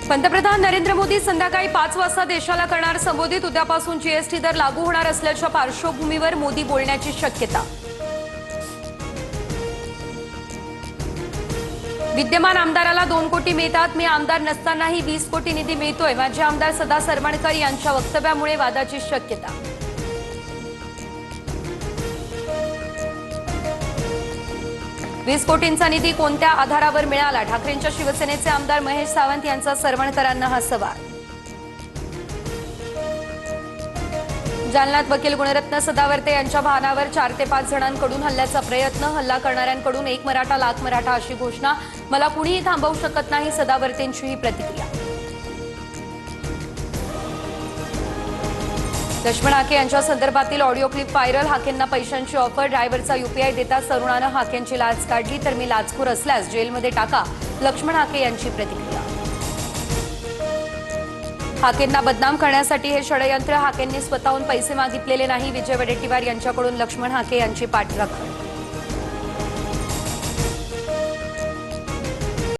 पंतप्रधान नरेंद्र मोदी संध्याकाळी 5 वाजता देशाला करणार संबोधित। उद्यापासून जीएसटी दर लागू होणार असल्याच्या पार्श्वभूमीवर मोदी बोलण्याची शक्यता। विद्यमान आमदाराला 2 कोटी मिळतात, मी आमदार नसतानाही 20 कोटी निधी मिळतोय, माजी आमदार सदा सरमणकर यांच्या वक्तव्यामुळे वादाची शक्यता। वीस कोटींचा निधी कोणत्या आधारावर मिळाला? ठाकरेंच्या शिवसेनेचे आमदार महेश सावंत यांचा सरमणकरांना हा सवाल। जालन्यात वकील गुणरत्न सदावर्ते यांच्या वाहनावर 4 ते 5 जणांकडून हल्ल्याचा प्रयत्न। हल्ला करणाऱ्यांकडून 1 मराठा लाख मराठा अशी घोषणा। मला कुणीही थांबवू शकत नाही, सदावर्तेंची ही प्रतिक्रिया। लक्ष्मण हाके यांच्या संदर्भातील ऑडिओ क्लिप व्हायरल। हाकेंना पैशांची ऑफर, ड्रायव्हरचा यूपीआय देताच तरुणानं हाकेंची लाच काढली, तर मी लाचखोर असल्यास जेलमध्ये टाका, लक्ष्मण हाके यांची प्रतिक्रिया। हाकेंना बदनाम करण्यासाठी हे षडयंत्र, हाकेंनी स्वतःहून पैसे मागितलेले नाही, विजय वडेट्टीवार यांच्याकडून लक्ष्मण हाके यांची पाठराखण।